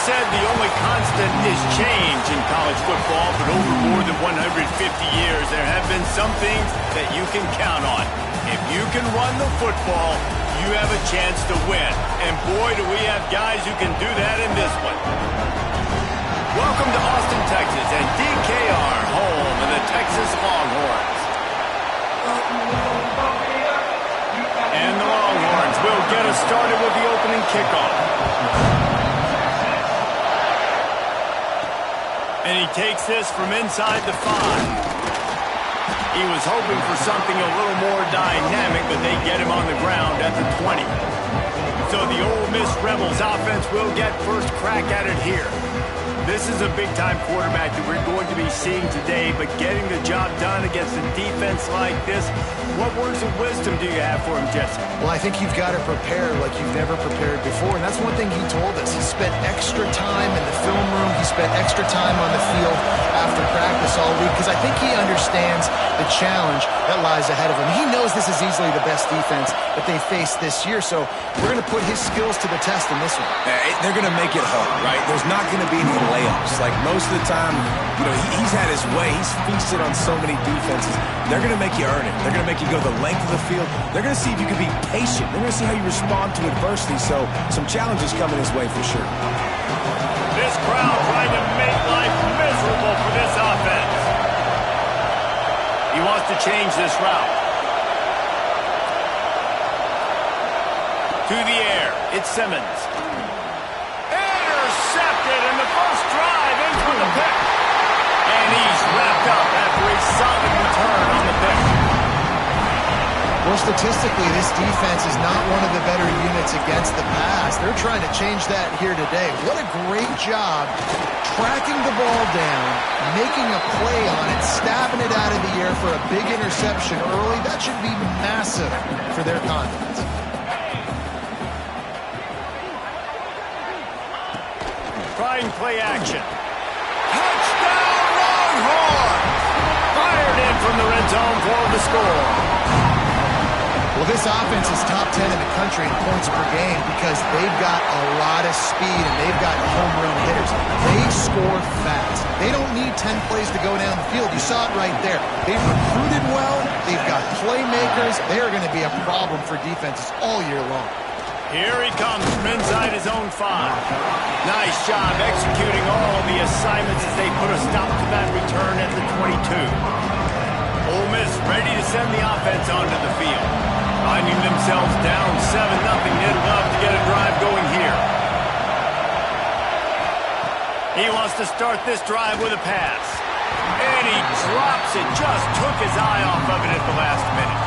said the only constant is change in college football, but over more than 150 years, there have been some things that you can count on. If you can run the football, you have a chance to win. And boy, do we have guys who can do that in this one. Welcome to Austin, Texas, and DKR, home of the Texas Longhorns. And the Longhorns will get us started with the opening kickoff. And he takes this from inside the 5. He was hoping for something a little more dynamic, but they get him on the ground at the 20. So the Ole Miss Rebels offense will get first crack at it here. This is a big-time quarterback that we're going to be seeing today, but getting the job done against a defense like this, what words of wisdom do you have for him, Jesse? Well, I think you've got to prepare like you've never prepared before, and that's one thing he told us. He spent extra time in the film room. He spent extra time on the field after practice all week, because I think he understands the challenge that lies ahead of him. He knows this is easily the best defense that they face this year, so we're going to put his skills to the test in this one. They're going to make it hard, right? There's not going to be any layups. Like most of the time, you know, he's had his way. He's feasted on so many defenses. They're going to make you earn it. They're going to make you go the length of the field. They're going to see if you can be patient. They're going to see how you respond to adversity. So some challenges coming his way for sure. This crowd trying to make life miserable for this offense. He wants to change this route. To the air, it's Simmons. Intercepted in the first drive into the pick. And he's wrapped up after a solid return on the pick. Well, statistically, this defense is not one of the better units against the pass. They're trying to change that here today. What a great job tracking the ball down, making a play on it, stabbing it out of the air for a big interception early. That should be massive for their confidence. Trying play action. Touchdown Longhorns! Fired in from the red zone for the score. Well, this offense is top 10 in the country in points per game because they've got a lot of speed and they've got home run hitters. They score fast. They don't need 10 plays to go down the field. You saw it right there. They've recruited well. They've got playmakers. They are going to be a problem for defenses all year long. Here he comes from inside his own 5. Nice job executing all the assignments as they put a stop to that return at the 22. Ole Miss ready to send the offense onto the field. Finding themselves down 7-0, they'd love to get a drive going here. He wants to start this drive with a pass. And he drops it, just took his eye off of it at the last minute.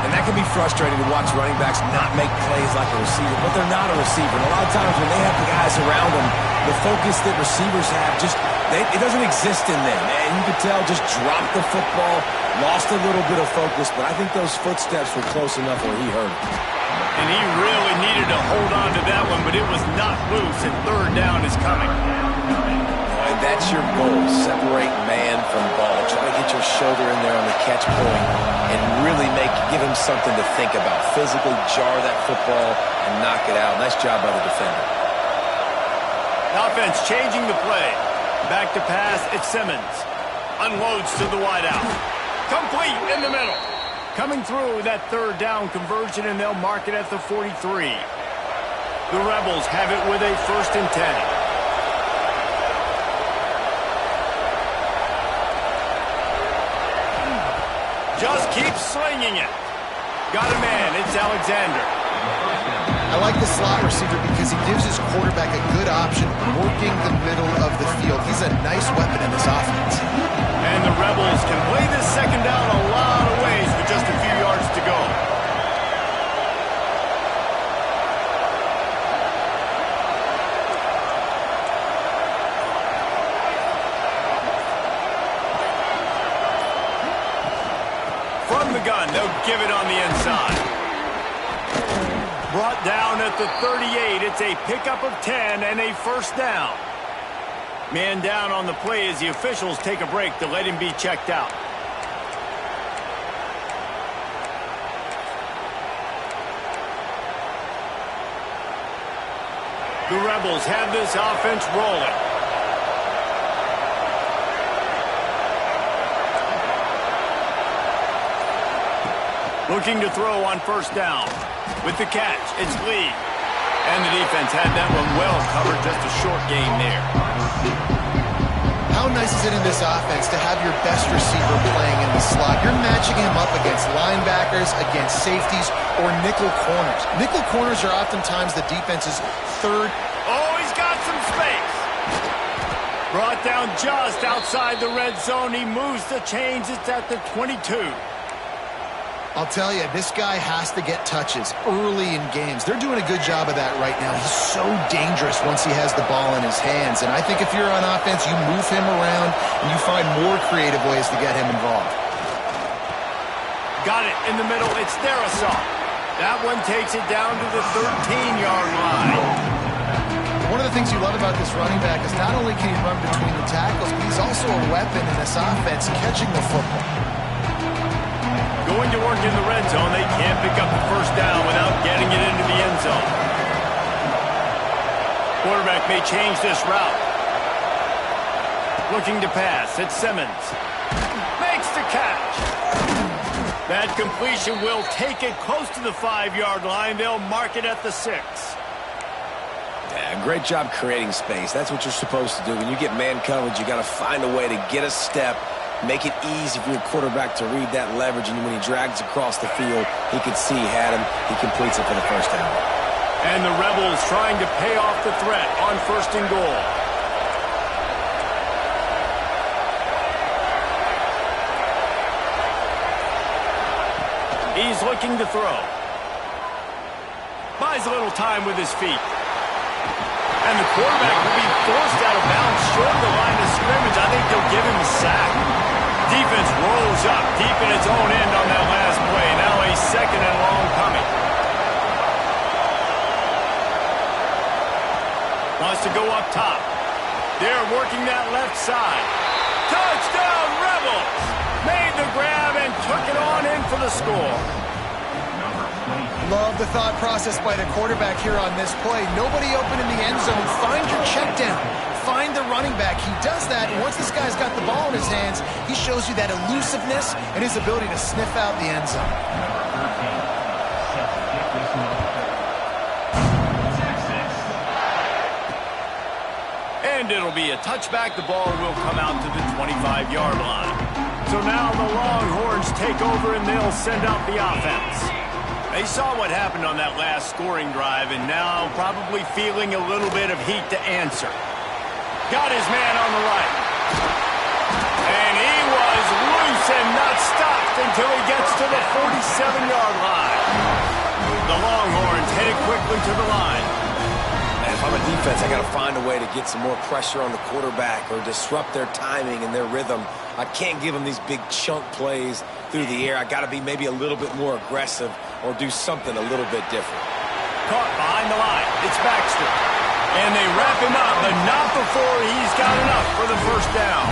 And that can be frustrating to watch running backs not make plays like a receiver, but they're not a receiver. And a lot of times when they have the guys around them, the focus that receivers have it doesn't exist in them. And you could tell just dropped the football, lost a little bit of focus, but I think those footsteps were close enough where he heard it. And he really needed to hold on to that one, but it was not loose, and third down is coming. And that's your goal, separate man from ball. Try to get your shoulder in there on the catch point and really give him something to think about. Physically jar that football and knock it out. Nice job by the defender. Offense changing the play. Back to pass, it's Simmons. Unloads to the wideout. Complete in the middle. Coming through that third down conversion, and they'll mark it at the 43. The Rebels have it with a 1st and 10. Just keep slinging it. Got a man, it's Alexander. I like the slot receiver because he gives his quarterback a good option working the middle of the field. He's a nice weapon in this offense. And the Rebels can play this second down a lot of ways with just a few yards to go. From the gun, they'll give it on the inside. Brought down at the 38. It's a pickup of 10 and a 1st down. Man down on the play as the officials take a break to let him be checked out. The Rebels have this offense rolling. Looking to throw on first down. With the catch, it's Lee. And the defense had that one well covered, just a short gain there. How nice is it in this offense to have your best receiver playing in the slot? You're matching him up against linebackers, against safeties, or nickel corners. Nickel corners are oftentimes the defense's third. Oh, he's got some space. Brought down just outside the red zone. He moves the chains. It's at the 22. I'll tell you, this guy has to get touches early in games. They're doing a good job of that right now. He's so dangerous once he has the ball in his hands. And I think if you're on offense, you move him around and you find more creative ways to get him involved. Got it in the middle. It's Darisaw. That one takes it down to the 13-yard line. One of the things you love about this running back is not only can he run between the tackles, but he's also a weapon in this offense catching the football. Going to work in the red zone. They can't pick up the first down without getting it into the end zone. Quarterback may change this route. Looking to pass. It's Simmons. Makes the catch. That completion will take it close to the 5-yard line. They'll mark it at the 6. Yeah, great job creating space. That's what you're supposed to do. When you get man coverage, you got to find a way to get a step, make it easy for your quarterback to read that leverage, and when he drags across the field, he can see he had him. He completes it for the first down. And the Rebels trying to pay off the threat on first and goal. He's looking to throw. Buys a little time with his feet. And the quarterback will be forced out of bounds short of the line of scrimmage. I think they'll give him a sack. Defense rolls up deep in its own end on that last play. Now a second and long coming. Wants to go up top. They're working that left side. Touchdown, Rebels! Made the grab and took it on in for the score. Love the thought process by the quarterback here on this play. Nobody open in the end zone. Find your check down. Find the running back. He does that, and once this guy's got the ball in his hands, he shows you that elusiveness and his ability to sniff out the end zone. And it'll be a touchback. The ball will come out to the 25-yard line. So now the Longhorns take over, and they'll send out the offense. They saw what happened on that last scoring drive, and now probably feeling a little bit of heat to answer. Got his man on the right. And he was loose and not stopped until he gets to the 47-yard line. The Longhorns headed quickly to the line. And if I'm a defense, I got to find a way to get some more pressure on the quarterback or disrupt their timing and their rhythm. I can't give them these big chunk plays through the air. I got to be maybe a little bit more aggressive or do something a little bit different. Caught behind the line. It's Baxter. And they wrap him up, but not before he's got enough for the first down.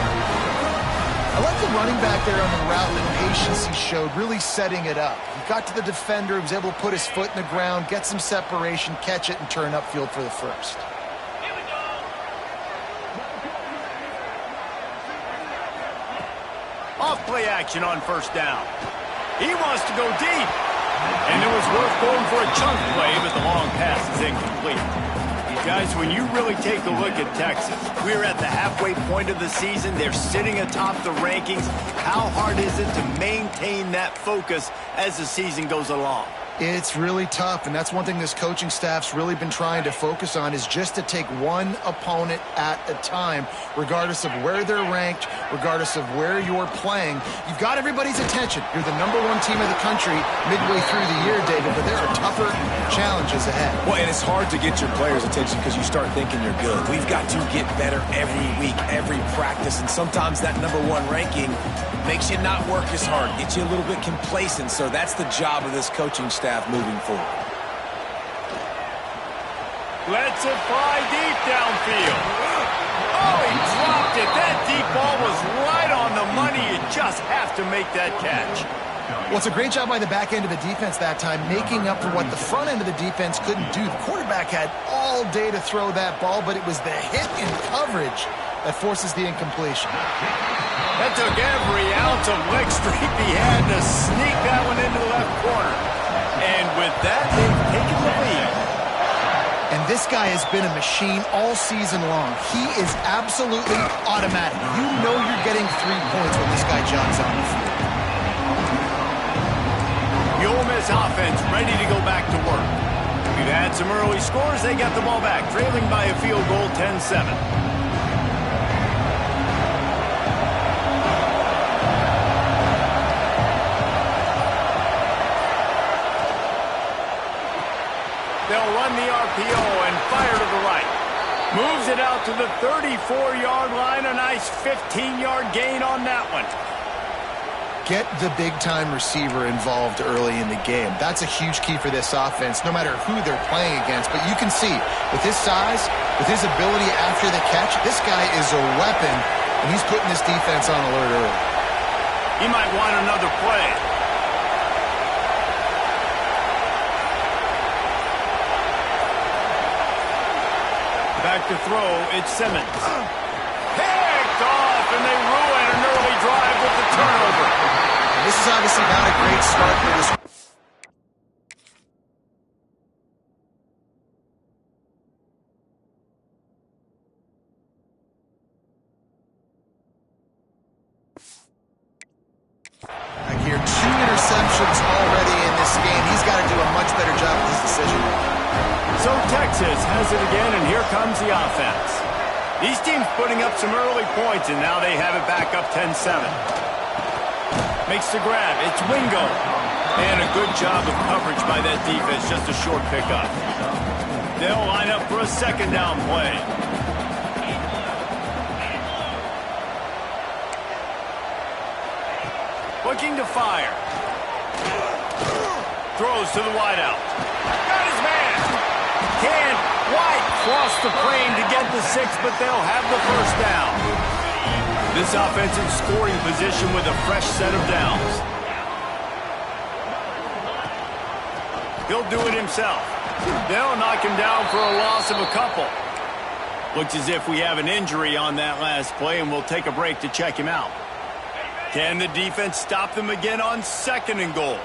I like the running back there on the route, the patience he showed, really setting it up. He got to the defender, he was able to put his foot in the ground, get some separation, catch it, and turn upfield for the first. Off play action on first down. He wants to go deep. And it was worth going for a chunk play, but the long pass is incomplete. Guys, when you really take a look at Texas, we're at the halfway point of the season. They're sitting atop the rankings. How hard is it to maintain that focus as the season goes along? It's really tough, and that's one thing this coaching staff's really been trying to focus on is just to take one opponent at a time, regardless of where they're ranked, regardless of where you're playing. You've got everybody's attention. You're the #1 team in the country midway through the year, David, but there are tougher challenges ahead. Well, and it's hard to get your players' attention because you start thinking you're good. We've got to get better every week, every practice, and sometimes that #1 ranking makes you not work as hard, gets you a little bit complacent, so that's the job of this coaching staff moving forward. Lets it fly deep downfield. Oh, he dropped it. That deep ball was right on the money. You just have to make that catch. Well, it's a great job by the back end of the defense that time, making up for what the front end of the defense couldn't do. The quarterback had all day to throw that ball, but it was the hit in coverage that forces the incompletion. That took every ounce of leg strength he had to sneak that one into the left corner. And with that, they've taken the lead. And this guy has been a machine all season long. He is absolutely automatic. You know you're getting 3 points when this guy jogs on the field. The Ole Miss offense ready to go back to work. We've had some early scores. They got the ball back, trailing by a field goal, 10-7. They'll run the RPO and fire to the right. Moves it out to the 34-yard line. A nice 15-yard gain on that one. Get the big-time receiver involved early in the game. That's a huge key for this offense, no matter who they're playing against. But you can see, with his size, with his ability after the catch, this guy is a weapon, and he's putting this defense on alert early. He might want another play. Back to throw, it's Simmons. Picked off, and they ruin an early drive with the turnover. This is obviously not a great start for this. I hear 2 interceptions already in this game. He's got to do a much better job with his decision. So Texas has it again, and here comes the offense. These teams putting up some early points, and now they have it back up 10-7. Makes the grab. It's Wingo. And a good job of coverage by that defense. Just a short pickup. They'll line up for a second down play. Looking to fire. Throws to the wideout. Got his man. Can White cross the plane to get the 6, but they'll have the first down. This offense in scoring position with a fresh set of downs. He'll do it himself. They'll knock him down for a loss of a couple. Looks as if we have an injury on that last play, and we'll take a break to check him out. Can the defense stop them again on 2nd and goal?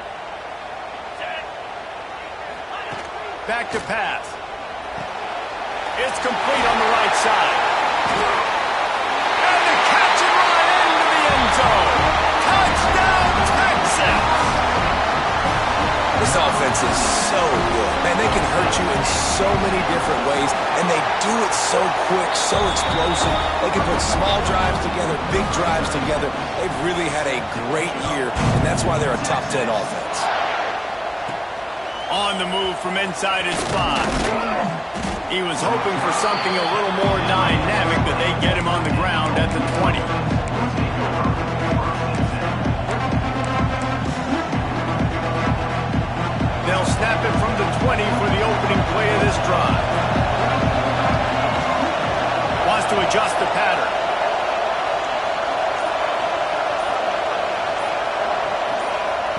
Back to pass. It's complete on the right side. And the catch and run into the end zone. Touchdown, Texas! This offense is so good. Man, they can hurt you in so many different ways, and they do it so quick, so explosive. They can put small drives together, big drives together. They've really had a great year, and that's why they're a top 10 offense. On the move from inside his 5. He was hoping for something a little more dynamic, but they get him on the ground at the 20. They'll snap it from the 20 for the opening play of this drive. Wants to adjust the pattern.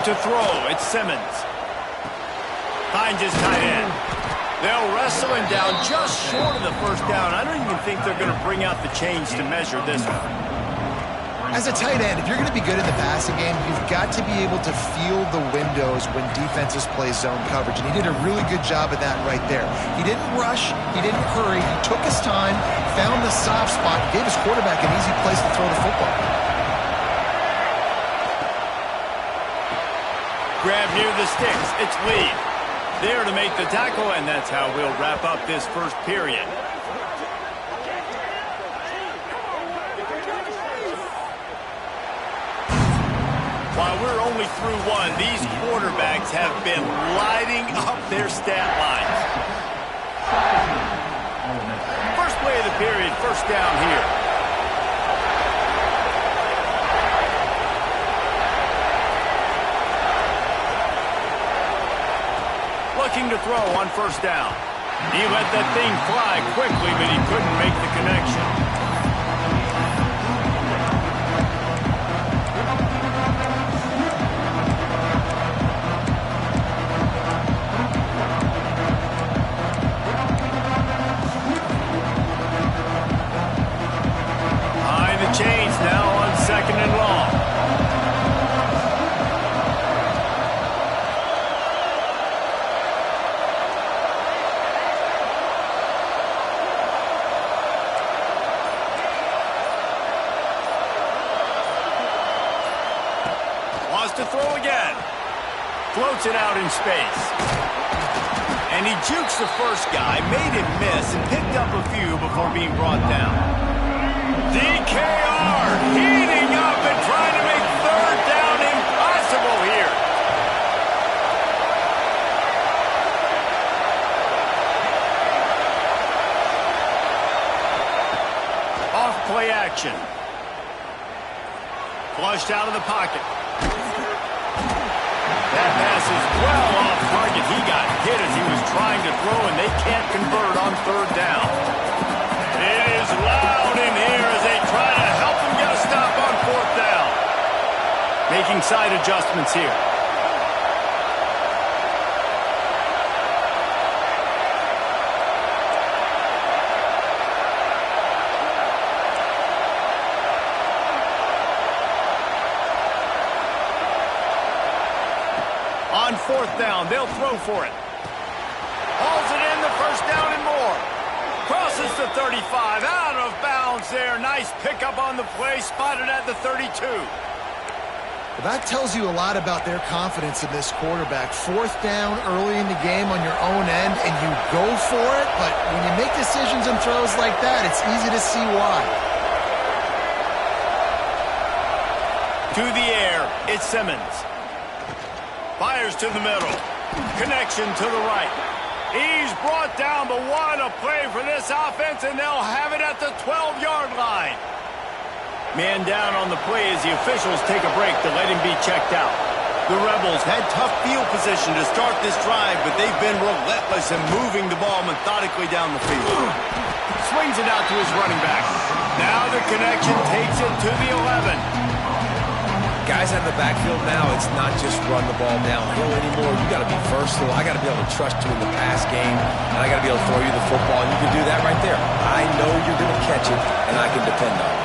To throw, it's Simmons. Finds his tight end. They'll wrestle him down just short of the first down. I don't even think they're going to bring out the chains to measure this one. As a tight end, if you're going to be good in the passing game, you've got to be able to feel the windows when defenses play zone coverage. And he did a really good job of that right there. He didn't rush. He didn't hurry. He took his time, found the soft spot, gave his quarterback an easy place to throw the football. Grab near the sticks. It's Lee. There to make the tackle, and that's how we'll wrap up this first period. While we're only through one, these quarterbacks have been lighting up their stat lines. First play of the period, first down here. Looking to throw on first down. He let that thing fly quickly, but he couldn't make the connection. Floats it out in space. And he jukes the first guy, made him miss, and picked up a few before being brought down. DKR heating up and trying to make third down impossible here. Off play action. Flushed out of the pocket. That pass is well off target. He got hit as he was trying to throw, and they can't convert on third down. It is loud in here as they try to help him get a stop on fourth down. Making side adjustments here. On fourth down, they'll throw for it. Hauls it in, the first down and more. Crosses the 35, out of bounds there. Nice pickup on the play, spotted at the 32. Well, that tells you a lot about their confidence in this quarterback. Fourth down early in the game on your own end, and you go for it, but when you make decisions and throws like that, it's easy to see why. To the air, it's Simmons. Fires to the middle. Connection to the right. He's brought down, but what a play for this offense, and they'll have it at the 12-yard line. Man down on the play as the officials take a break to let him be checked out. The Rebels had tough field position to start this drive, but they've been relentless in moving the ball methodically down the field. Swings it out to his running back. Now the connection takes it to the 11. Guys out of the backfield now, it's not just run the ball downhill anymore. You got to be versatile. I got to be able to trust you in the pass game, and I got to be able to throw you the football, and you can do that right there. I know you're going to catch it, and I can depend on it.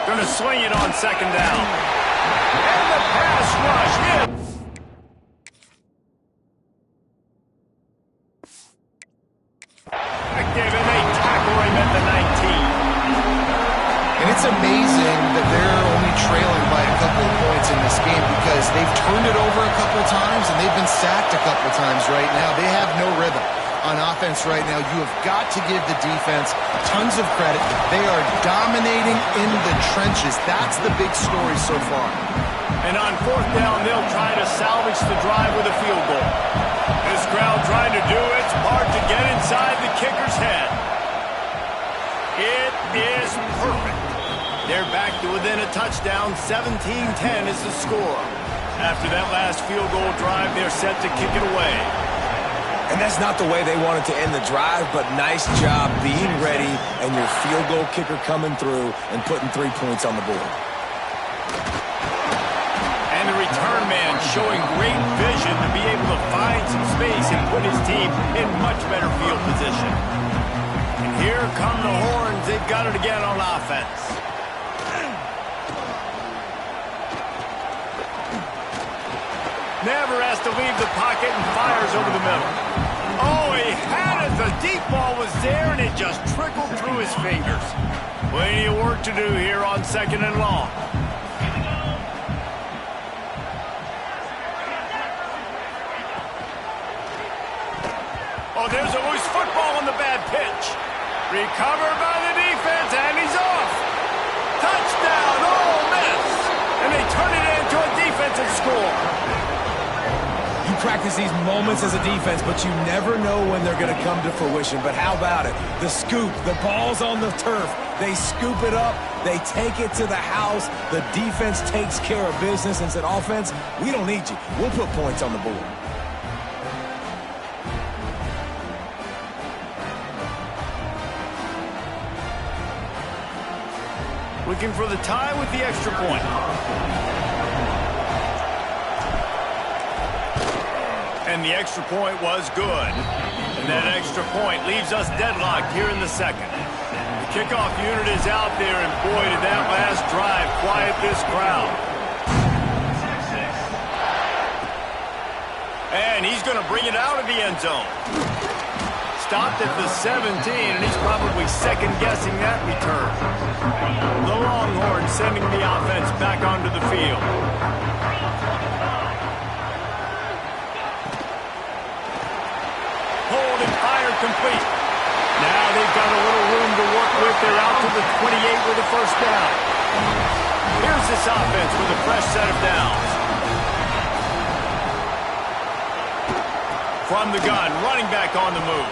Going to swing it on second down. And the pass rush hits. Effective, and they tackle him at the 19. And it's amazing that they're only trailing by a couple of points in this game because they've turned it over a couple of times and they've been sacked a couple of times right now. They have no rhythm on offense right now. You have got to give the defense tons of credit. They are dominating in the trenches. That's the big story so far. And on fourth down, they'll try to salvage the drive with a field goal. This crowd trying to do its part to get inside the kicker's head. It is perfect. They're back to within a touchdown. 17-10 is the score. After that last field goal drive, they're set to kick it away. And that's not the way they wanted to end the drive, but nice job being ready and your field goal kicker coming through and putting 3 points on the board. And the return man showing great vision to be able to find some space and put his team in much better field position. And here come the horns. They've got it again on offense. Never has to leave the pocket and fires over the middle. Oh, he had it. The deep ball was there, and it just trickled through his fingers. Plenty of work to do here on second and long. Oh, there's a loose football on the bad pitch. Recovered by the defense, and he's off. Touchdown, Ole Miss. And they turn it into a defensive score. You practice these moments as a defense, but you never know when they're going to come to fruition. But how about it? The scoop, the ball's on the turf. They scoop it up. They take it to the house. The defense takes care of business and said, offense, we don't need you. We'll put points on the board. Looking for the tie with the extra point. And the extra point was good. And that extra point leaves us deadlocked here in the second. The kickoff unit is out there, and boy, did that last drive quiet this crowd. And he's going to bring it out of the end zone. Stopped at the 17, and he's probably second-guessing that return. The Longhorns sending the offense back onto the field. complete. Now they've got a little room to work with. They're out to the 28 with a first down. Here's this offense with a fresh set of downs. From the gun, running back on the move.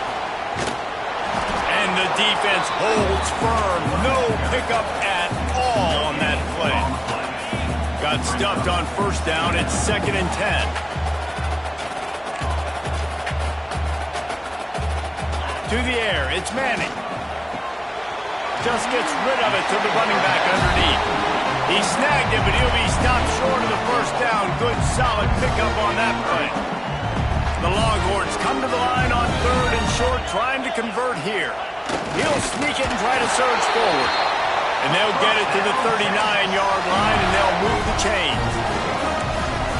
And the defense holds firm. No pickup at all on that play. Got stuffed on first down. It's 2nd and 10. To the air, it's Manning. Just gets rid of it to the running back underneath. He snagged it, but he'll be stopped short of the first down. Good, solid pickup on that play. The Longhorns come to the line on 3rd and short, trying to convert here. He'll sneak it and try to surge forward. And they'll get it to the 39-yard line, and they'll move the chains.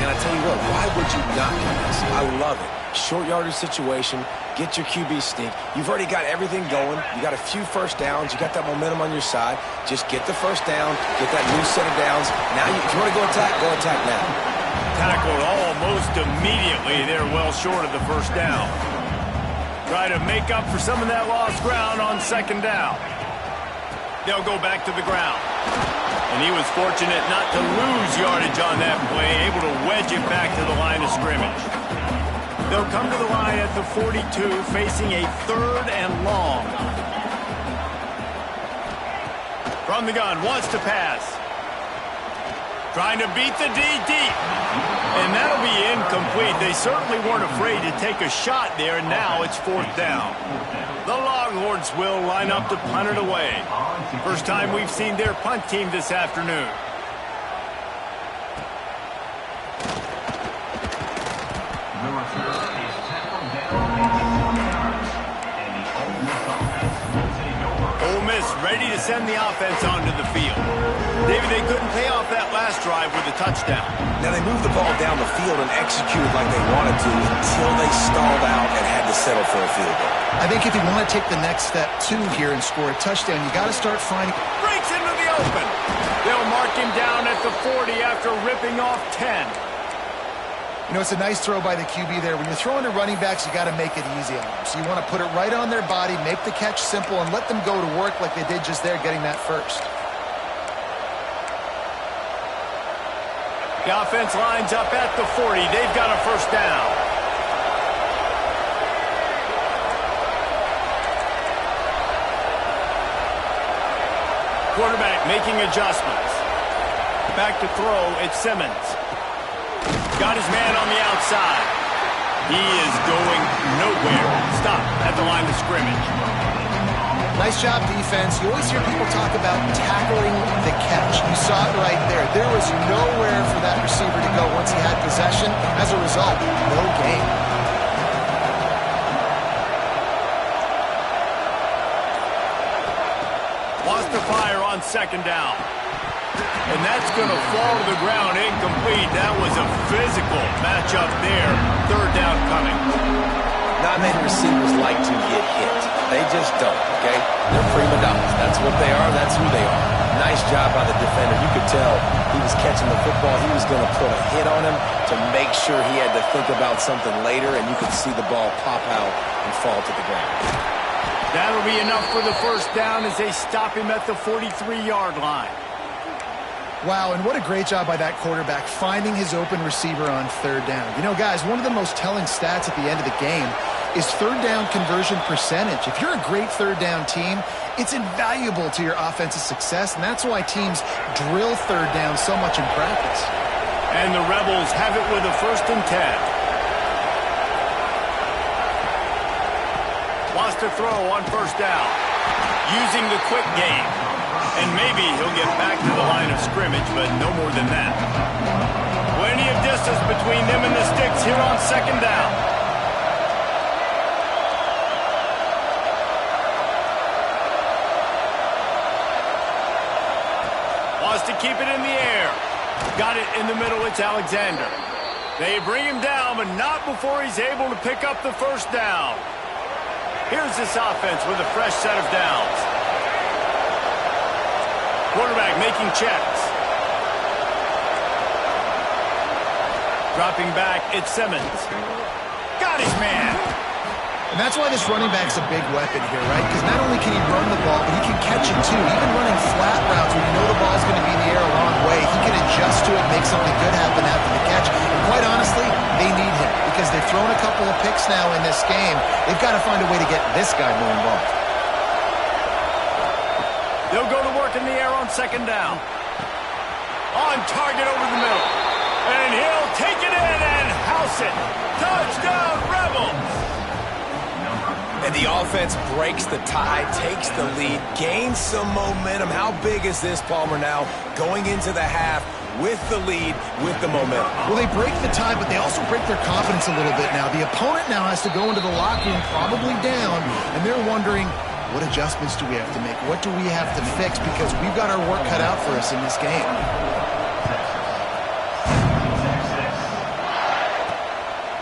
And I tell you what, why would you not do this? I love it. Short yardage situation, get your QB sneak. You've already got everything going. You got a few first downs. You got that momentum on your side. Just get the first down, get that new set of downs. Now, if you want to go attack now. Tackled almost immediately. They're well short of the first down. Try to make up for some of that lost ground on 2nd down. They'll go back to the ground. And he was fortunate not to lose yardage on that play, able to wedge it back to the line of scrimmage. They'll come to the line at the 42, facing a 3rd and long. From the gun, wants to pass. Trying to beat the D deep. And that'll be incomplete. They certainly weren't afraid to take a shot there, and now it's 4th down. The Longhorns will line up to punt it away. First time we've seen their punt team this afternoon. Ole Miss ready to send the offense onto the field. David, they couldn't pay off that last drive with a touchdown. Now, they moved the ball down the field and executed like they wanted to until they stalled out and had to settle for a field goal. I think if you want to take the next step, too, here and score a touchdown, you got to start finding... Breaks into the open. They'll mark him down at the 40 after ripping off 10. You know, it's a nice throw by the QB there. When you're throwing to running backs, you got to make it easy on them. So you want to put it right on their body, make the catch simple, and let them go to work like they did just there, getting that first. The offense lines up at the 40. They've got a first down. Quarterback making adjustments. Back to throw, it's Simmons. Got his man on the outside. He is going nowhere. Stop at the line of scrimmage. Nice job, defense. You always hear people talk about tackling the catch. You saw it right there. There was nowhere for that receiver to go once he had possession. As a result, no gain. Lost the fire on 2nd down. And that's going to fall to the ground incomplete. That was a physical matchup there. 3rd down coming. Not many receivers like to get hit. They just don't, okay? They're prima donnas. That's what they are. That's who they are. Nice job by the defender. You could tell he was catching the football. He was going to put a hit on him to make sure he had to think about something later, and you could see the ball pop out and fall to the ground. That'll be enough for the first down as they stop him at the 43-yard line. Wow, and what a great job by that quarterback finding his open receiver on 3rd down. You know, guys, one of the most telling stats at the end of the game is 3rd down conversion percentage. If you're a great 3rd down team, it's invaluable to your offensive success, and that's why teams drill 3rd down so much in practice. And the Rebels have it with a 1st and 10. Wants to throw on 1st down. Using the quick game. And maybe he'll get back to the line of scrimmage, but no more than that. Plenty of distance between them and the sticks here on 2nd down. Wants to keep it in the air. Got it in the middle, it's Alexander. They bring him down, but not before he's able to pick up the first down. Here's this offense with a fresh set of downs. Quarterback making checks. Dropping back, it's Simmons. Got his man. And that's why this running back's a big weapon here, right? Because not only can he run the ball, but he can catch it too. Even running flat routes when you know the ball's going to be in the air a long way, he can adjust to it, make something good happen after the catch. And quite honestly, they need him because they've thrown a couple of picks now in this game. They've got to find a way to get this guy more involved. They'll go to work in the air on second down. On target over the middle. And he'll take it in and house it. Touchdown, Rebels! And the offense breaks the tie, takes the lead, gains some momentum. How big is this, Palmer, now going into the half with the lead, with the momentum? Well, they break the tie, but they also break their confidence a little bit now. The opponent now has to go into the locker room probably down, and they're wondering, what adjustments do we have to make? What do we have to fix? Because we've got our work cut out for us in this game.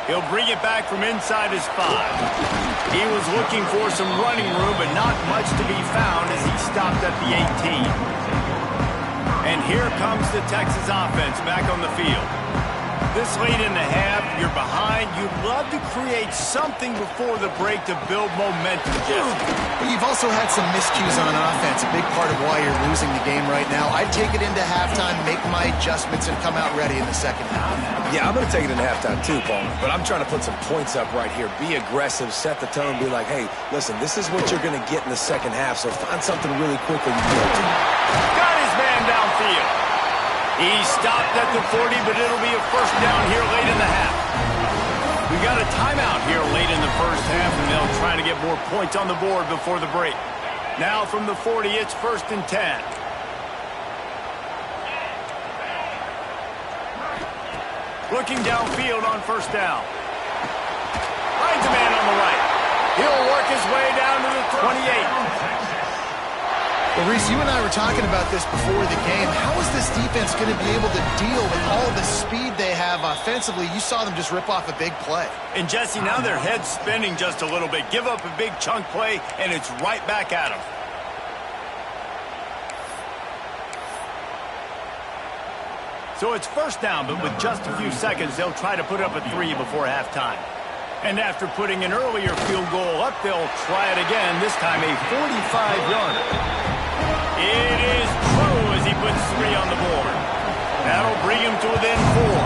He'll bring it back from inside his 5. He was looking for some running room, but not much to be found as he stopped at the 18. And here comes the Texas offense back on the field. This late in the half, you're behind. You'd love to create something before the break to build momentum, Jesse. But you've also had some miscues on offense, a big part of why you're losing the game right now. I'd take it into halftime, make my adjustments, and come out ready in the second half. Yeah, I'm going to take it into halftime too, Palmer. But I'm trying to put some points up right here. Be aggressive, set the tone, be like, hey, listen, this is what you're going to get in the second half, so find something really quickly you go to. Got his man downfield. He stopped at the 40, but it'll be a first down here late in the half. We got a timeout here late in the first half, and they'll try to get more points on the board before the break. Now from the 40, it's 1st and 10. Looking downfield on first down. Finds a man on the right. He'll work his way down to the 28. Well, Reese, you and I were talking about this before the game. How is this defense going to be able to deal with all the speed they have offensively? You saw them just rip off a big play. And, Jesse, now their head's spinning just a little bit. Give up a big chunk play, and it's right back at them. So it's first down, but with just a few seconds, they'll try to put up a 3 before halftime. And after putting an earlier field goal up, they'll try it again, this time a 45-yarder. It is true as he puts 3 on the board. That'll bring him to within 4.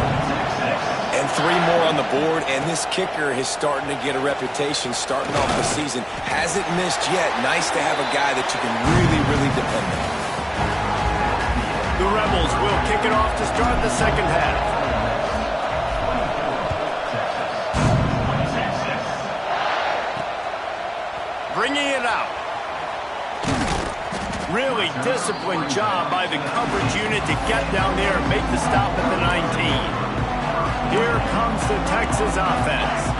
And 3 more on the board, and this kicker is starting to get a reputation starting off the season. Hasn't missed yet. Nice to have a guy that you can really, really depend on. The Rebels will kick it off to start the second half. Bringing it out. Really disciplined job by the coverage unit to get down there and make the stop at the 19. Here comes the Texas offense.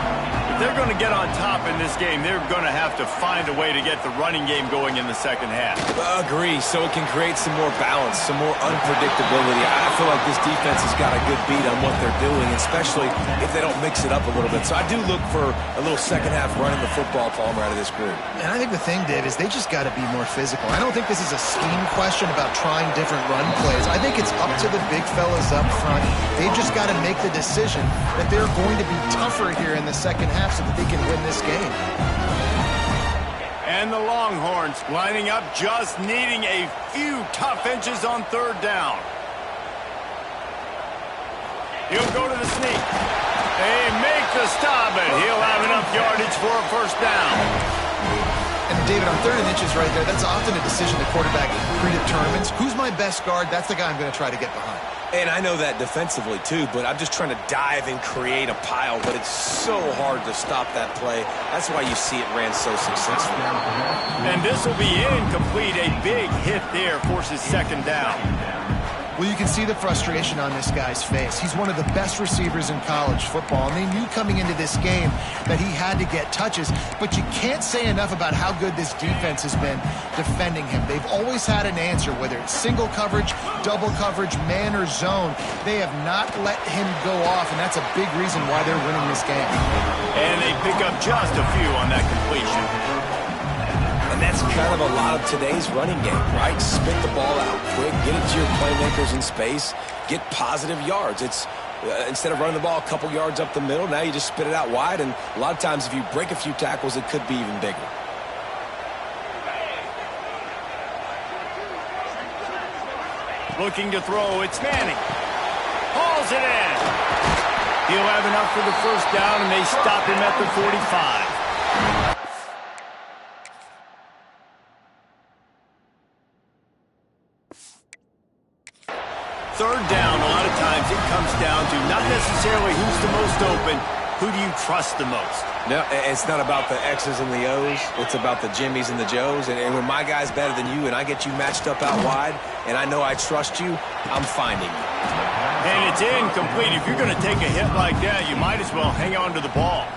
If they're going to get on top in this game, they're going to have to find a way to get the running game going in the second half. Agree, so it can create some more balance, some more unpredictability. I feel like this defense has got a good beat on what they're doing, especially if they don't mix it up a little bit. So I do look for a little second half running the football, Palmer, out of this group. And I think the thing, Dave, is they just got to be more physical. I don't think this is a scheme question about trying different run plays. I think it's up to the big fellas up front. They've just got to make the decision that they're going to be tougher here in the second half so that they can win this game. And the Longhorns lining up, just needing a few tough inches on third down. He'll go to the sneak. They make the stop, and he'll have enough yardage for a first down. And David, on 3rd and inches right there, that's often a decision the quarterback predetermines. Who's my best guard? That's the guy I'm going to try to get behind. And I know that defensively, too, but I'm just trying to dive and create a pile, but it's so hard to stop that play. That's why you see it ran so successfully. And this will be incomplete. A big hit there forces second down. Well, you can see the frustration on this guy's face. He's one of the best receivers in college football, and they knew coming into this game that he had to get touches, but you can't say enough about how good this defense has been defending him. They've always had an answer, whether it's single coverage, double coverage, man or zone. They have not let him go off, and that's a big reason why they're winning this game. And they pick up just a few on that completion. And And that's kind of a lot of today's running game, right? Spit the ball out quick, get it to your playmakers in space, get positive yards. It's instead of running the ball a couple yards up the middle, now you just spit it out wide, and a lot of times if you break a few tackles, it could be even bigger. Looking to throw, it's Manning. Hauls it in. He'll have enough for the first down, and they stop him at the 45. Third down, a lot of times it comes down to not necessarily who's the most open, who do you trust the most? No, it's not about the X's and the O's. It's about the Jimmys and the Joes. And when my guy's better than you and I get you matched up out wide and I know I trust you, I'm finding you. And it's incomplete. If you're going to take a hit like that, you might as well hang on to the ball.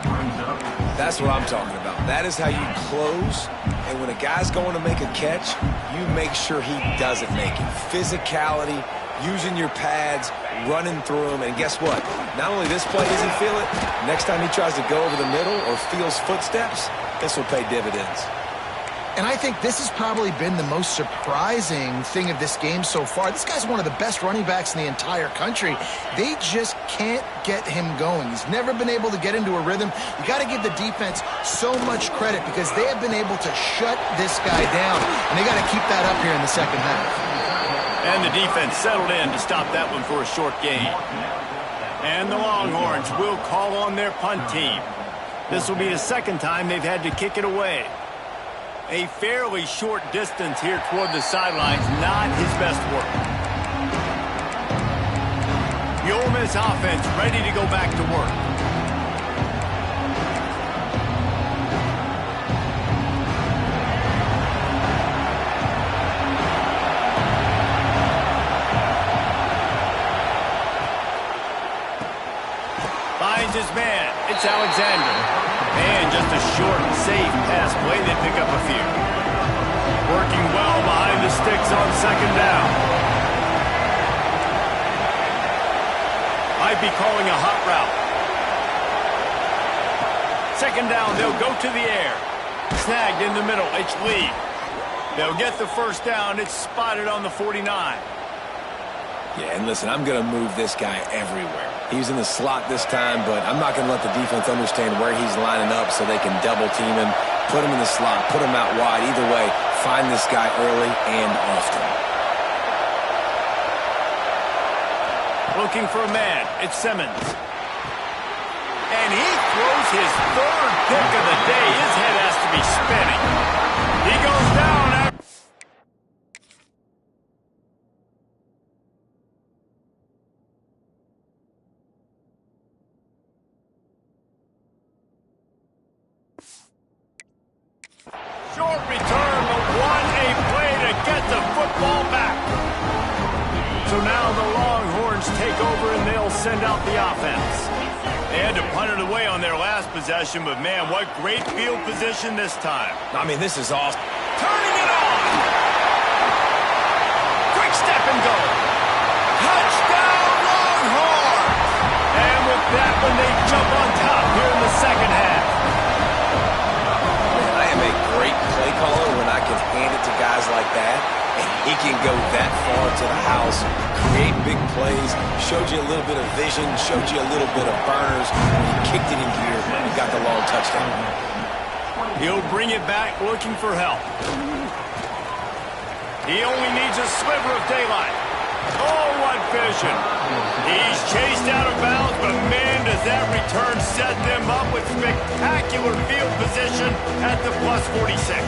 That's what I'm talking about. That is how you close. And when a guy's going to make a catch, you make sure he doesn't make it. Physicality, using your pads, running through them, and guess what? Not only this play does he feel it, next time he tries to go over the middle or feels footsteps, this will pay dividends. And I think this has probably been the most surprising thing of this game so far. This guy's one of the best running backs in the entire country. They just can't get him going. He's never been able to get into a rhythm. You got to give the defense so much credit because they have been able to shut this guy down, and they got to keep that up here in the second half. And the defense settled in to stop that one for a short gain. And the Longhorns will call on their punt team. This will be the second time they've had to kick it away. A fairly short distance here toward the sidelines, not his best work. The Ole Miss offense ready to go back to work. Finds his man. It's Alexander. And just a short, safe pass play. They pick up a few. Working well behind the sticks on second down. Might be calling a hot route. Second down, they'll go to the air. Snagged in the middle. It's Lee. They'll get the first down. It's spotted on the 49. Yeah, and listen, I'm going to move this guy everywhere. He's in the slot this time, but I'm not going to let the defense understand where he's lining up so they can double team him, put him in the slot, put him out wide. Either way, find this guy early and often. Looking for a man. It's Simmons. And he throws his third pick of the day. His head has to be spinning. He goes down. Short return, but what a play to get the football back. So now the Longhorns take over and they'll send out the offense. They had to punt it away on their last possession, but man, what great field position this time. I mean, this is awesome. Turning it on. Quick step and go. Touchdown Longhorns. And with that one, they jump on top here in the second half. I am a great play caller when I can hand it to guys like that, and he can go that far to the house, create big plays, showed you a little bit of vision, showed you a little bit of burners, and he kicked it in gear and got the long touchdown. He'll bring it back looking for help. He only needs a sliver of daylight. Oh, what vision. He's chased out of bounds, but man, does that return set them up with spectacular field position at the plus 46.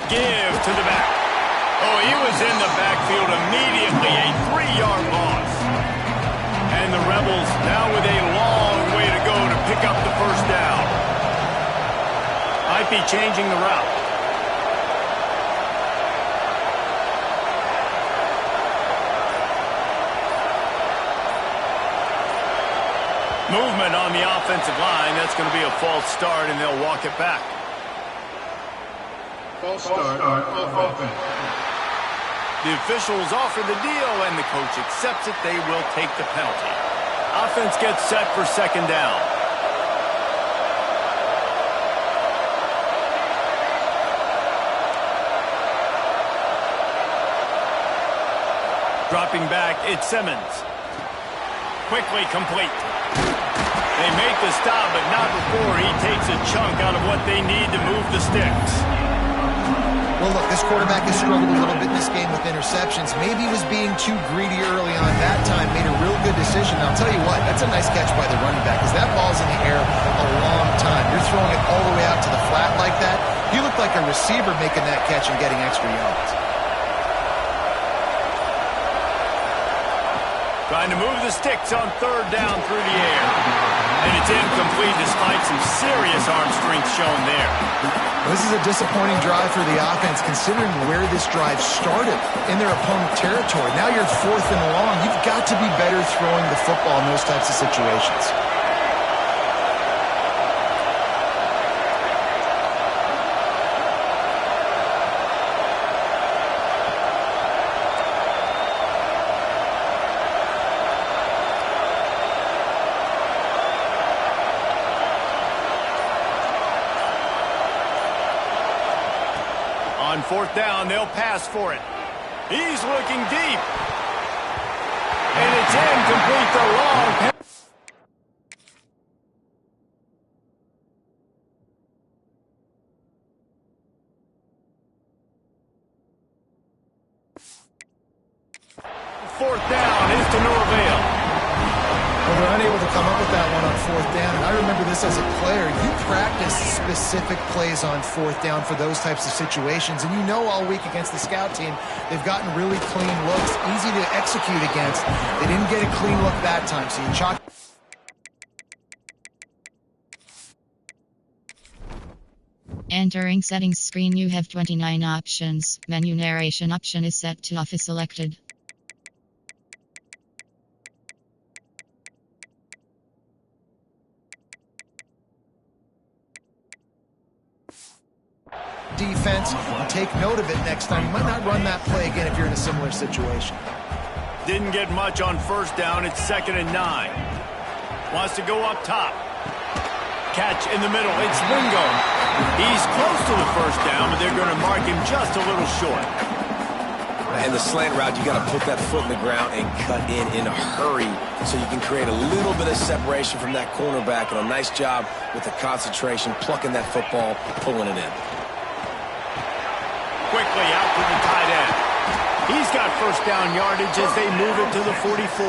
Give to the back. Oh, he was in the backfield immediately, a 3-yard loss. And the Rebels now with a long way to go to pick up the first down. Might be changing the route. Movement on the offensive line. That's going to be a false start, and they'll walk it back. False start of offense. The officials offer the deal, and the coach accepts it. They will take the penalty. Offense gets set for second down. Dropping back, it's Simmons. Quickly complete. They make the stop, but not before he takes a chunk out of what they need to move the sticks. Well, look, this quarterback has struggled a little bit in this game with interceptions. Maybe he was being too greedy early on. That time made a real good decision. I'll tell you what, that's a nice catch by the running back, because that ball's in the air a long time. You're throwing it all the way out to the flat like that. He looked like a receiver making that catch and getting extra yards. Trying to move the sticks on third down through the air. And it's incomplete despite some serious arm strength shown there. This is a disappointing drive for the offense, considering where this drive started in their opponent territory. Now you're 4th and long. You've got to be better throwing the football in those types of situations. On 4th down, they'll pass for it. He's looking deep. And it's incomplete. The long pass. Fourth down is to no avail. Well, they're unable to come up with that one on 4th down. And I remember this as a player. You practice specific plays on 4th down for those types of situations. And you know all week against the scout team, they've gotten really clean looks, easy to execute against. They didn't get a clean look that time, so you chalk. Entering settings screen, you have 29 options. Menu narration option is set to off is selected. Defense, and take note of it next time. You might not run that play again if you're in a similar situation. Didn't get much on 1st down. It's 2nd and 9. Wants to go up top. Catch in the middle. It's Wingo. He's close to the 1st down, but they're going to mark him just a little short. And the slant route, you got to put that foot in the ground and cut in a hurry so you can create a little bit of separation from that cornerback. And a nice job with the concentration, plucking that football, pulling it in. Quickly out to the tight end. He's got 1st down yardage as they move it to the 44.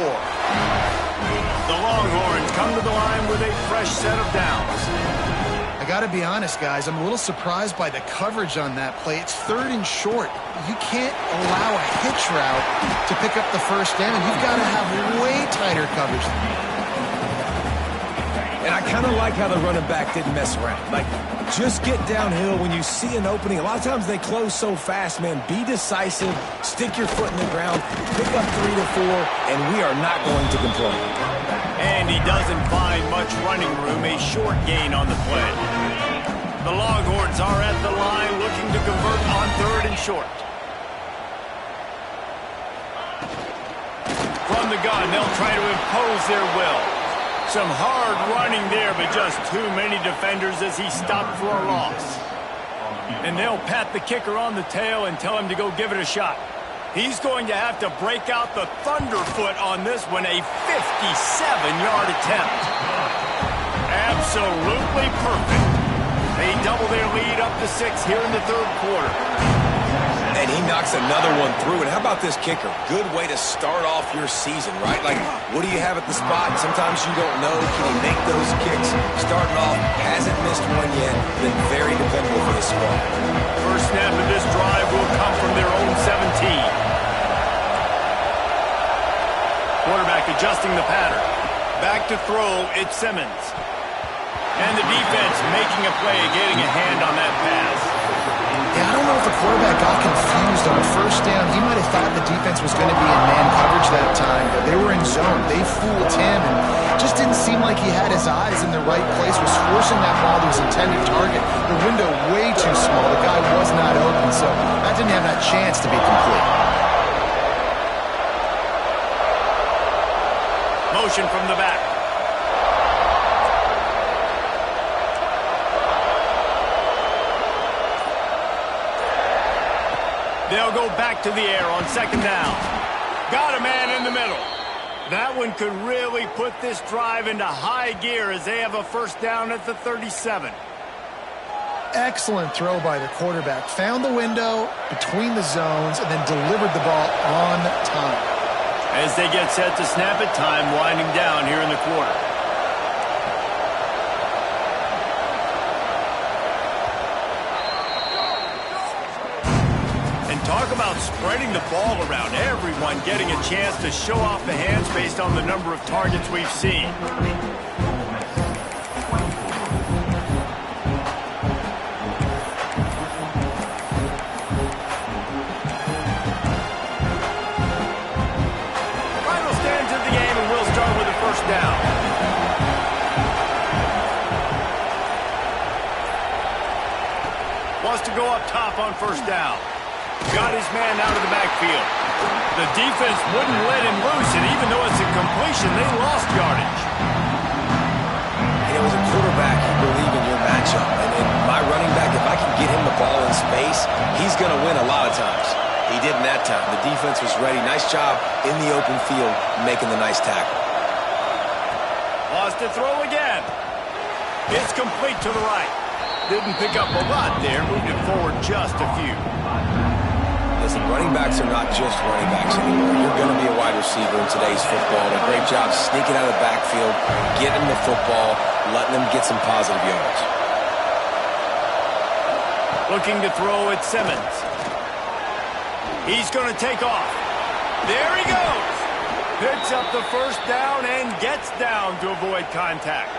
The Longhorns come to the line with a fresh set of downs. I got to be honest, guys. I'm a little surprised by the coverage on that play. It's 3rd and short. You can't allow a hitch route to pick up the 1st down. You've got to have way tighter coverage than that. And I kind of like how the running back didn't mess around. Like, just get downhill when you see an opening. A lot of times they close so fast, man. Be decisive, stick your foot in the ground, pick up 3 to 4, and we are not going to complain. And he doesn't find much running room, a short gain on the play. The Longhorns are at the line looking to convert on 3rd and short. From the gun, they'll try to impose their will. Some hard running there, but just too many defenders as he stopped for a loss. And they'll pat the kicker on the tail and tell him to go give it a shot. He's going to have to break out the thunderfoot on this one, a 57-yard attempt. Absolutely perfect. They double their lead up to 6 here in the 3rd quarter. And he knocks another one through. And how about this kicker? Good way to start off your season, right? Like, what do you have at the spot? Sometimes you don't know. Can he make those kicks? Starting off, hasn't missed one yet. Been very dependable for the squad. First snap of this drive will come from their own 17. Quarterback adjusting the pattern. Back to throw, it's Simmons. And the defense making a play, getting a hand on that pass. Yeah, I don't know if the quarterback got confused on first down. He might have thought the defense was going to be in man coverage that time, but they were in zone. They fooled him, and just didn't seem like he had his eyes in the right place, was forcing that ball to his intended target. The window way too small. The guy was not open, so that didn't have that chance to be complete. Motion from the back. They'll go back to the air on second down. Got a man in the middle. That one could really put this drive into high gear as they have a first down at the 37. Excellent throw by the quarterback. Found the window between the zones and then delivered the ball on time. As they get set to snap it, time winding down here in the quarter. Talk about spreading the ball around. Everyone getting a chance to show off the hands based on the number of targets we've seen. Final stand to the game, and we'll start with a first down. Wants to go up top on first down. Got his man out of the backfield. The defense wouldn't let him loose, and even though it's a completion, they lost yardage. And it was a quarterback who believed in your matchup. And my running back, if I can get him the ball in space, he's going to win a lot of times. He didn't that time. The defense was ready. Nice job in the open field making the nice tackle. Wants to throw again. It's complete to the right. Didn't pick up a lot there. Moved it forward just a few. Listen, running backs are not just running backs anymore. You're going to be a wide receiver in today's football. A great job sneaking out of the backfield, getting the football, letting them get some positive yards. Looking to throw at Simmons. He's going to take off. There he goes. Picks up the first down and gets down to avoid contact.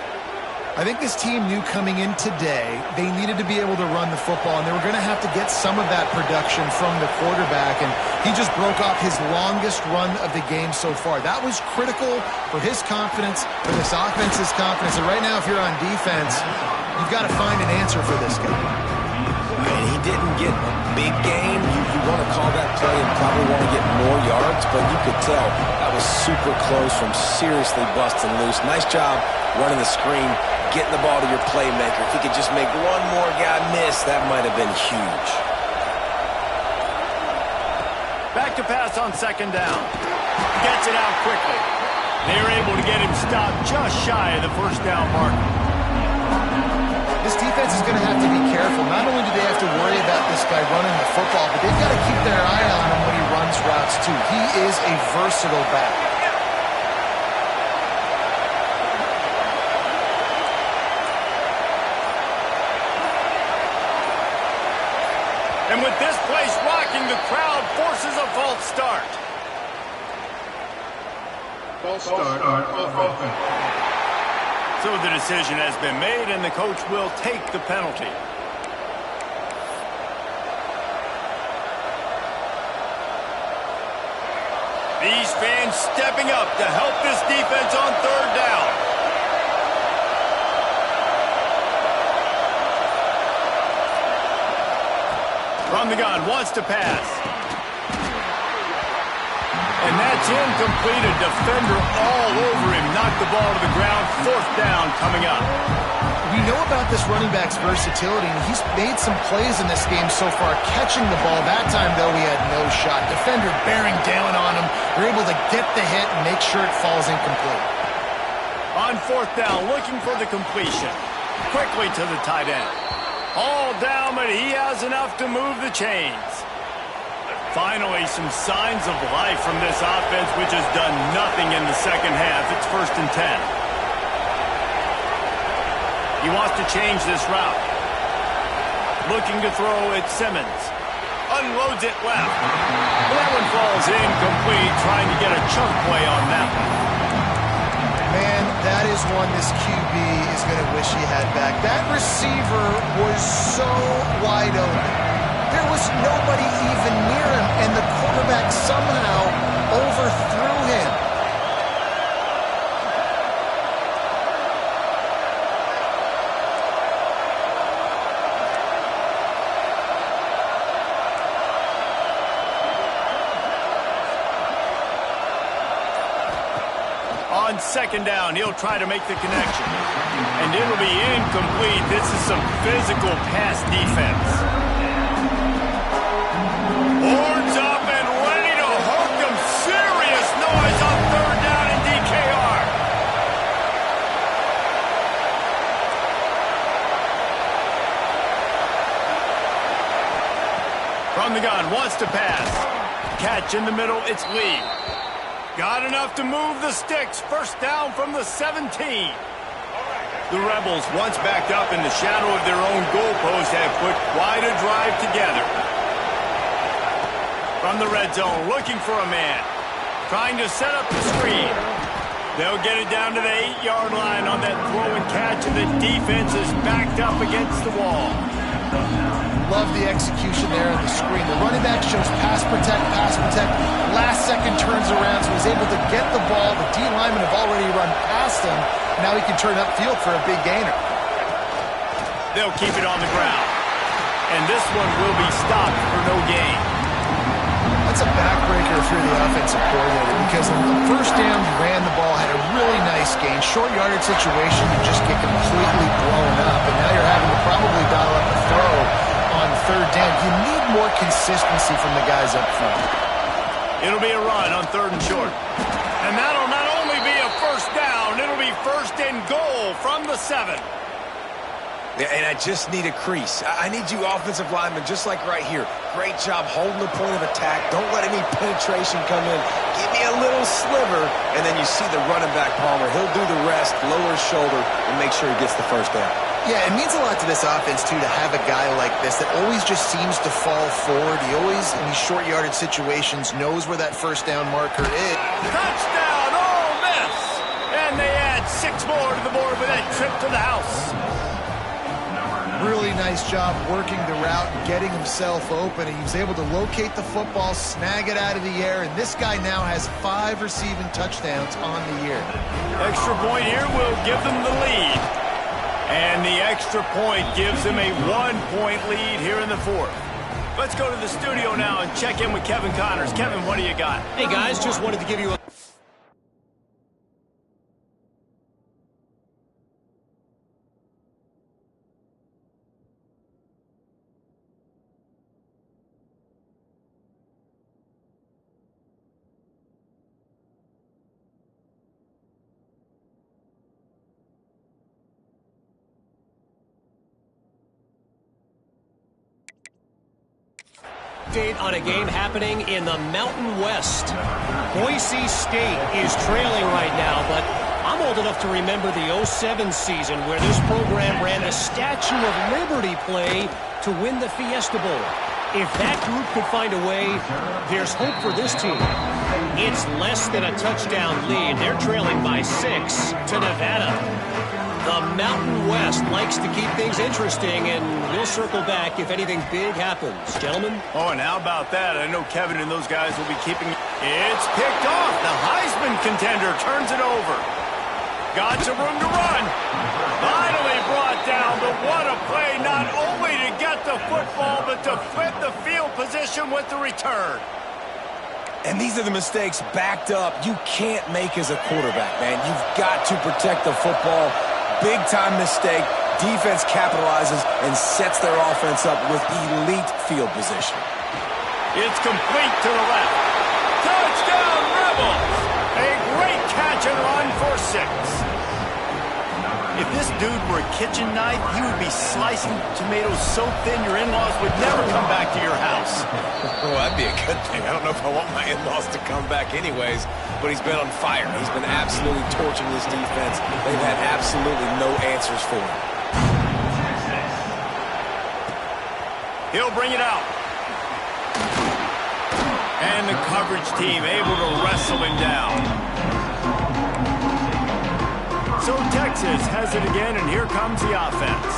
I think this team knew coming in today they needed to be able to run the football, and they were going to have to get some of that production from the quarterback, and he just broke off his longest run of the game so far. That was critical for his confidence, for this offense's confidence, and right now if you're on defense, you've got to find an answer for this guy. And he didn't get a big gain. You want to call that play and probably want to get more yards, but you could tell that was super close from seriously busting loose. Nice job running the screen, getting the ball to your playmaker. If he could just make one more guy miss, that might have been huge. Back to pass on second down. Gets it out quickly. They're able to get him stopped just shy of the first down marker. This defense is going to have to be careful. Not only do they have to worry about this guy running the football, but they've got to keep their eye on him when he runs routes too. He is a versatile back. And with this place rocking, the crowd forces a false start. False start on offense. So the decision has been made, and the coach will take the penalty. These fans stepping up to help this defense on third down. From the gun, wants to pass. And that's incomplete. A defender all over him. Knocked the ball to the ground. Fourth down coming up. We know about this running back's versatility, and he's made some plays in this game so far, catching the ball. That time, though, he had no shot. Defender bearing down on him. They're able to get the hit and make sure it falls incomplete. On fourth down, looking for the completion. Quickly to the tight end. All down, but he has enough to move the chains. Finally, some signs of life from this offense, which has done nothing in the second half. It's 1st and 10. He wants to change this route. Looking to throw at Simmons. Unloads it left. That one falls incomplete, trying to get a chunk play on that one. Man, that is one this QB is going to wish he had back. That receiver was so wide open. There was nobody even near him, and the quarterback somehow overthrew him. On second down, he'll try to make the connection. And it'll be incomplete. This is some physical pass defense. Horns up and ready to hook them. Serious noise on third down in DKR. From the gun, wants to pass. Catch in the middle, it's Lee. Got enough to move the sticks. First down from the 17. The Rebels, once backed up in the shadow of their own goalpost, have put quite a drive together. From the red zone, looking for a man. Trying to set up the screen. They'll get it down to the 8-yard line on that throw and catch, and the defense is backed up against the wall. Love the execution there on the screen. The running back shows pass protect. Last second turns around, so he's able to get the ball. The D linemen have already run past him. Now he can turn upfield for a big gainer. They'll keep it on the ground. And this one will be stopped for no gain. That's a backbreaker if you're the offensive coordinator, because on the first down, you ran the ball, had a really nice gain. Short yardage situation, you just get completely blown up. And now you're having to probably dial up a throw on third down. You need more consistency from the guys up front. It'll be a run on third and short. And that'll not only be a first down, it'll be first and goal from the 7. Yeah, and I just need a crease. I need you offensive linemen, just like right here. Great job holding the point of attack. Don't let any penetration come in. Give me a little sliver, and then you see the running back, Palmer. He'll do the rest, lower his shoulder, and make sure he gets the first down. Yeah, it means a lot to this offense, too, to have a guy like this that always just seems to fall forward. He always, in these short yardage situations, knows where that first down marker is. Touchdown, Ole Miss! And they add 6 more to the board with that trip to the house. Really nice job working the route and getting himself open. He was able to locate the football, snag it out of the air, and this guy now has 5 receiving touchdowns on the year. Extra point here will give them the lead. And the extra point gives them a 1-point lead here in the 4th. Let's go to the studio now and check in with Kevin Connors. Kevin, what do you got? Hey, guys, just wanted to give you a... update on a game happening in the Mountain West. Boise State is trailing right now, but I'm old enough to remember the 07 season where this program ran the Statue of Liberty play to win the Fiesta Bowl. If that group could find a way, there's hope for this team. It's less than a touchdown lead. They're trailing by 6 to Nevada. The Mountain West likes to keep things interesting, and we'll circle back if anything big happens. Gentlemen? Oh, and how about that? I know Kevin and those guys will be keeping... It's picked off. The Heisman contender turns it over. Got some room to run. Finally brought down, but what a play, not only to get the football, but to flip the field position with the return. And these are the mistakes backed up you can't make as a quarterback, man. You've got to protect the football. Big-time mistake. Defense capitalizes and sets their offense up with elite field position. It's complete to the left. Touchdown, Rebels! A great catch and run for 6. If this dude were a kitchen knife, he would be slicing tomatoes so thin your in-laws would never come back to your house. Well, that'd be a good thing. I don't know if I want my in-laws to come back anyways, but he's been on fire. He's been absolutely torching this defense. They've had absolutely no answers for him. He'll bring it out. And the coverage team able to wrestle him down. So Texas has it again, and here comes the offense.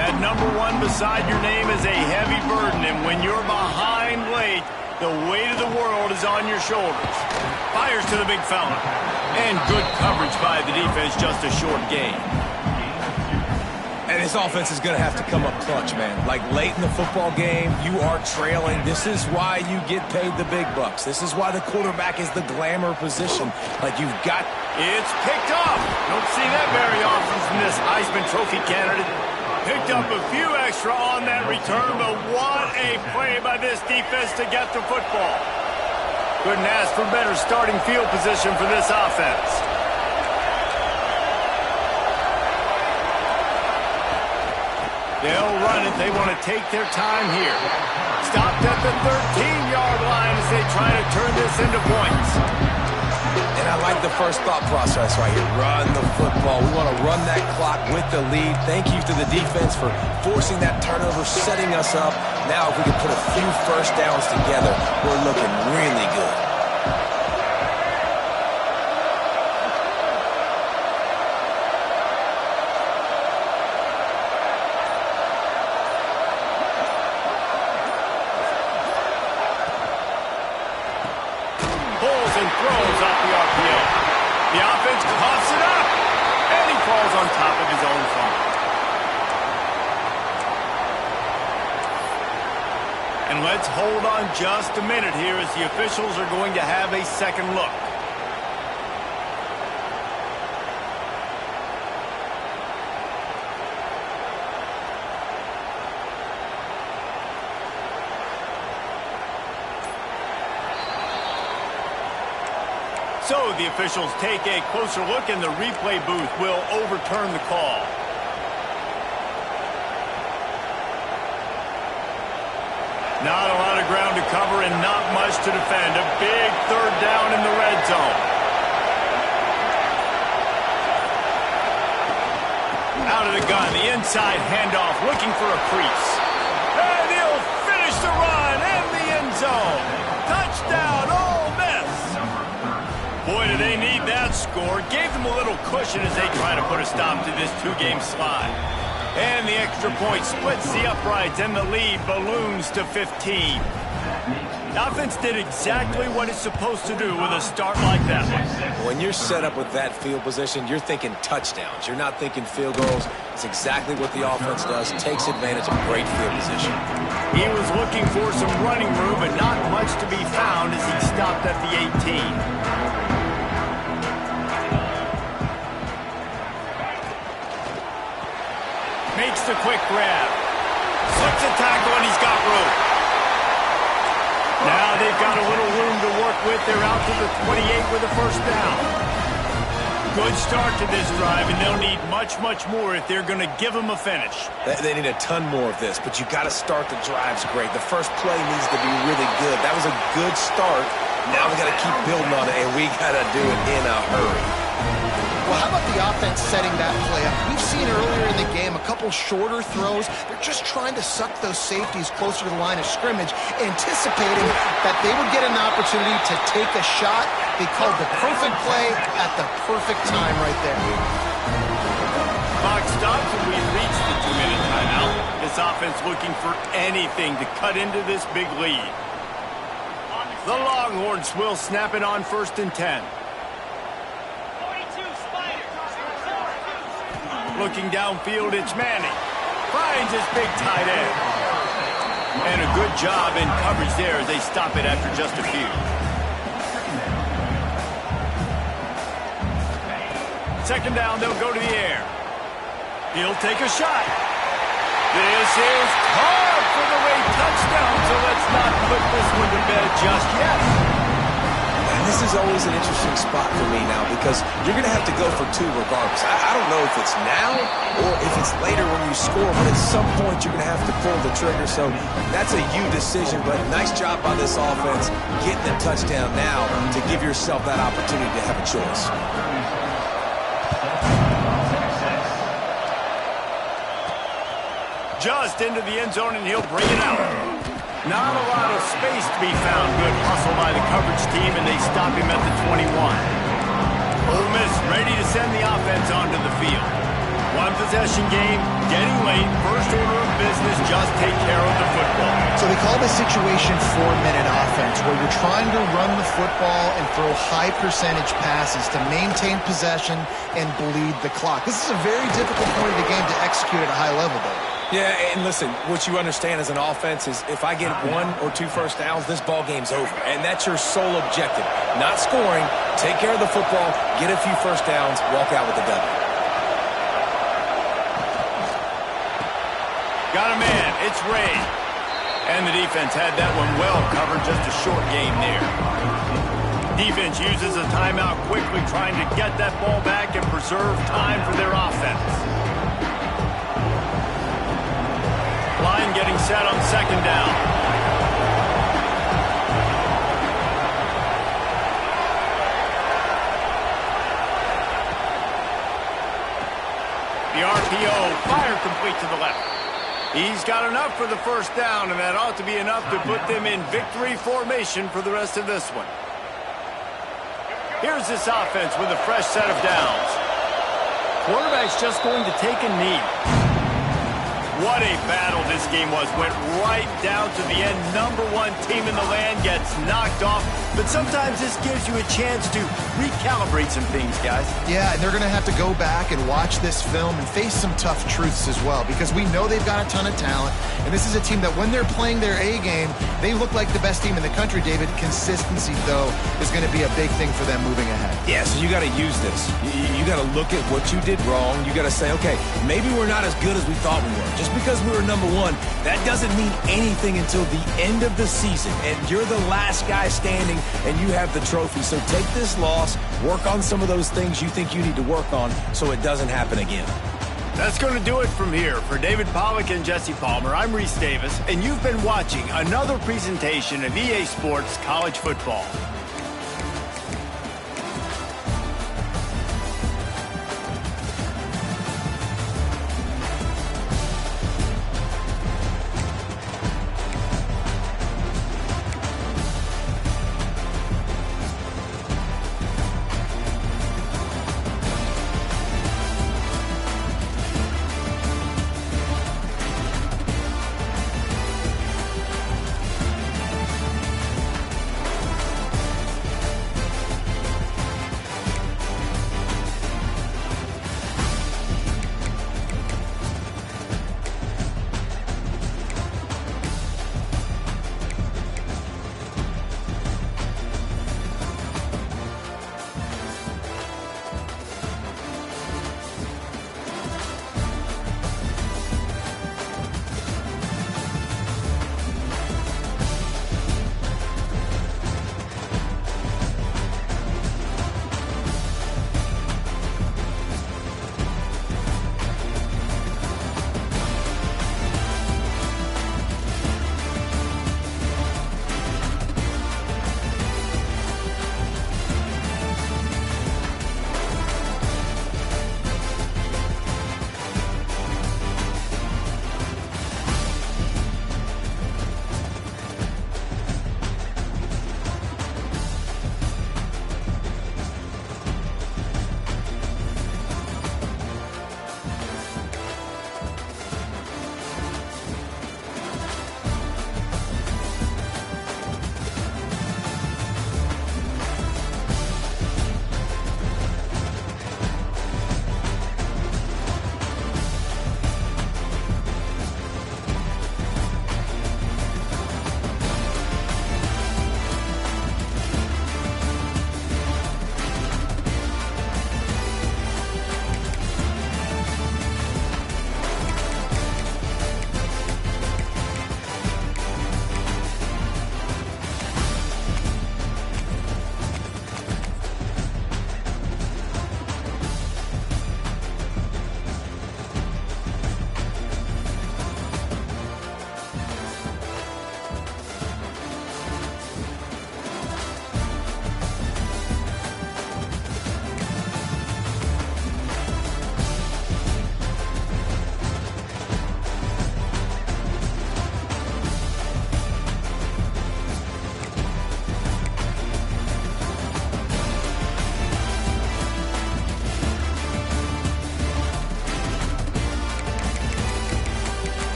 That number 1 beside your name is a heavy burden, and when you're behind late, the weight of the world is on your shoulders. Fires to the big fella. And good coverage by the defense, just a short gain. And this offense is going to have to come up clutch, man. Like late in the football game, you are trailing. This is why you get paid the big bucks. This is why the quarterback is the glamour position. Like you've got... It's picked up. Don't see that very often from this Heisman Trophy candidate. Picked up a few extra on that return, but what a play by this defense to get the football. Couldn't ask for better starting field position for this offense. They'll run it. They want to take their time here. Stopped at the 13-yard line as they try to turn this into points. And I like the first thought process right here. Run the football. We want to run that clock with the lead. Thank you to the defense for forcing that turnover, setting us up. Now if we can put a few first downs together, we're looking really good. On top of his own fumble. And let's hold on just a minute here as the officials are going to have a second look. So the officials take a closer look, and the replay booth will overturn the call. Not a lot of ground to cover and not much to defend. A big third down in the red zone. Out of the gun, the inside handoff, looking for a crease. And he'll finish the run in the end zone. Touchdown, Ole Miss. Boy, do they need that score. Gave them a little cushion as they try to put a stop to this two-game slide. And the extra point splits the uprights, and the lead balloons to 15. The offense did exactly what it's supposed to do with a start like that one. When you're set up with that field position, you're thinking touchdowns. You're not thinking field goals. It's exactly what the offense does. Takes advantage of great field position. He was looking for some running room, but not much to be found as he stopped at the 18. Makes the quick grab. Slips a tackle, and he's got room. Now they've got a little room to work with. They're out to the 28 with a first down. Good start to this drive, and they'll need much, much more if they're going to give them a finish. They need a ton more of this, but you got to start the drives great. The first play needs to be really good. That was a good start. Now we got to keep building on it, and we got to do it in a hurry. Well, how about the offense setting that play up? We've seen earlier in the game a couple shorter throws. They're just trying to suck those safeties closer to the line of scrimmage, anticipating that they would get an opportunity to take a shot. They called the perfect play at the perfect time right there. Clock stops, and we've reached the 2-minute timeout. This offense looking for anything to cut into this big lead. The Longhorns will snap it on 1st and 10. Looking downfield, it's Manning. Finds his big tight end. And a good job in coverage there as they stop it after just a few. Second down, they'll go to the air. He'll take a shot. This is caught for the late touchdown, so let's not put this one to bed just yet. This is always an interesting spot for me now because you're going to have to go for two regardless. I don't know if it's now or if it's later when you score, but at some point you're going to have to pull the trigger. So that's a you decision, but nice job by this offense getting the touchdown now to give yourself that opportunity to have a choice. Just into the end zone, and he'll bring it out. Not a lot of space to be found. Good hustle by the coverage team, and they stop him at the 21. Ole Miss ready to send the offense onto the field. 1 one-possession game, getting late, first order of business, just take care of the football. So they call this situation 4-minute offense, where you're trying to run the football and throw high percentage passes to maintain possession and bleed the clock. This is a very difficult point of the game to execute at a high level, though. Yeah, and listen, what you understand as an offense is if I get 1 or 2 first downs, this ball game's over. And that's your sole objective. Not scoring, take care of the football, get a few first downs, walk out with the W. Got a man, it's Ray. And the defense had that one well covered, just a short game there. Defense uses a timeout quickly, trying to get that ball back and preserve time for their offense. Line getting set on second down. The RPO, fire complete to the left. He's got enough for the first down, and that ought to be enough to put them in victory formation for the rest of this one. Here's this offense with a fresh set of downs. Quarterback's just going to take a knee. What a battle this game was. Went right down to the end. #1 team in the land gets knocked off. But sometimes this gives you a chance to recalibrate some things, guys. Yeah, and they're going to have to go back and watch this film and face some tough truths as well, because we know they've got a ton of talent. And this is a team that when they're playing their A game, they look like the best team in the country, David. Consistency, though, is going to be a big thing for them moving ahead. Yeah, so you got to use this. You got to look at what you did wrong. You got to say, okay, maybe we're not as good as we thought we were. Just because we were #1, that doesn't mean anything until the end of the season. And you're the last guy standing, and you have the trophy. So take this loss, work on some of those things you think you need to work on so it doesn't happen again. That's going to do it from here. For David Pollack and Jesse Palmer, I'm Reese Davis, and you've been watching another presentation of EA Sports College Football.